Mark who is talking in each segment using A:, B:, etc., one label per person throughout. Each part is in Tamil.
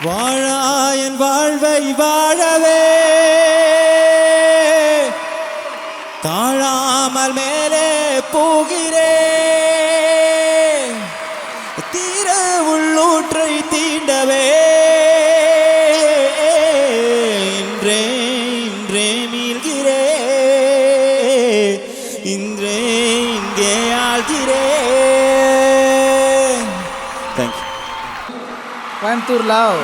A: வாழாயன் வாழ்வை வாழவே தாழாமல் மேலே போகிறேன், தீர உள்ளூற்றை தீண்டவே இன்றே இன்றே மீள்கிறேன், இன்றே இங்கே ஆழ்கிறேன். தேங்க்யூ.
B: கோயம்புத்தூர் லவ்.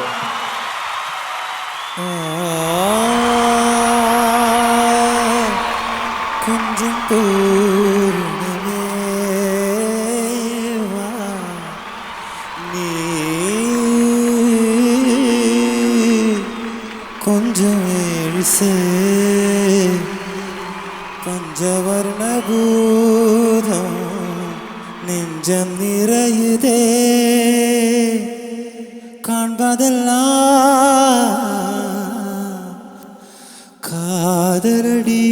A: கொஞ்சம் பூரணமே வா, நீ கொஞ்சம் எழுசே பஞ்சவர்ண பூதம் நெஞ்சம் நிறையுதே, காண்பதெல்லாம் காதலடி,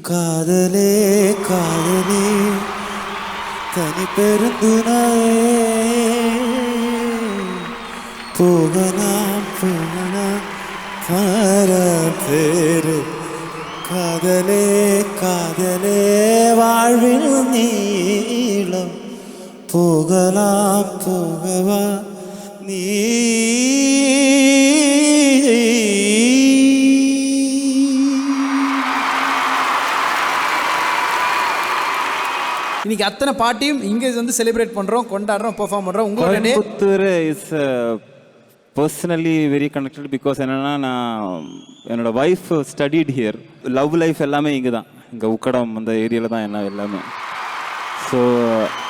A: காதலே காதலே தனி பெருந்துணையே, போகலாம் போகலாம் பார பேரு, காதலே காதலே வாழ்வில் நீளம், போகலாம் போகவா நீ.
B: இன்னைக்கு அத்தனை பாட்டியும் இங்கே வந்து செலிப்ரேட் பண்ணுறோம், கொண்டாடுறோம், பெர்ஃபார்ம் பண்ணுறோம். உங்களுக்கு
C: Coimbatore is personally very connected. Because என்னென்னா, நான் என்னோடய wife studied here. Love life எல்லாமே இங்கே தான், இங்கே உக்கடம் அந்த ஏரியாவில் தான் என்ன எல்லாமே. So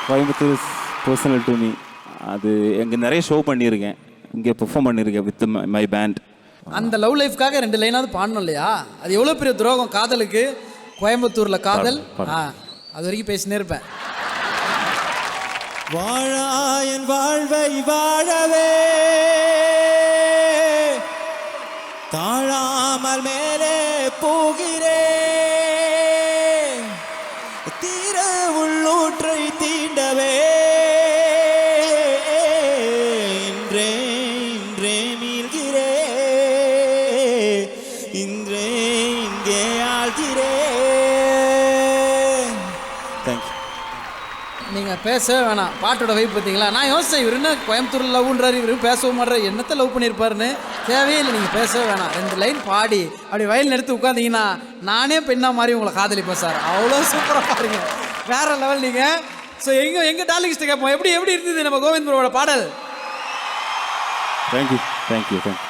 C: Coimbatore is personal to me. அது எங்கே நிறைய ஷோ பண்ணியிருக்கேன், இங்கே பெர்ஃபார்ம் பண்ணியிருக்கேன் வித் மை பேண்ட்.
B: அந்த லவ் லைஃப்காக 2 லைனாவது பாடணும் இல்லையா? அது எவ்வளோ பெரிய துரோகம் காதலுக்கு. கோயம்புத்தூரில் காதல், அது வரைக்கும் பேசினே இருப்பேன்.
A: வாழாயன் வாழ்வை வாழவே தாழாமல் மேலே போகிறேன், தீர உள்ளூற்றை தீண்டவே இன்றே இன்றே மீள்கிறேன், இன்றே இங்கே ஆழ்கிறேன். தேங்க்யூ.
B: நீங்கள் பேசவே வேணாம், பாட்டோட வைப் பார்த்தீங்களா? நான் யோசிச்சேன், இவர் என்ன கோயம்புத்தூரில் லவ்ன்றார், இவர் பேசவும் மாட்டார், என்னத்தை லவ் பண்ணியிருப்பாருன்னு. தேவையே இல்லை, நீங்கள் பேசவே வேணாம். 2 லைன் பாடி அப்படி வயலில் எடுத்து உட்காந்திங்கன்னா நானே பெண்ணா மாதிரி உங்களை காதலிப்பேன் சார். அவ்வளோ சூப்பராக பாருங்க, வேற லெவல் நீங்கள். ஸோ எங்கள் டார்லிங்ஸ்ட்டை கேட்போம், எப்படி இருந்தது நம்ம கோவிந்த் ப்ரோவோட பாடல்?
C: Thank you thank you thank you.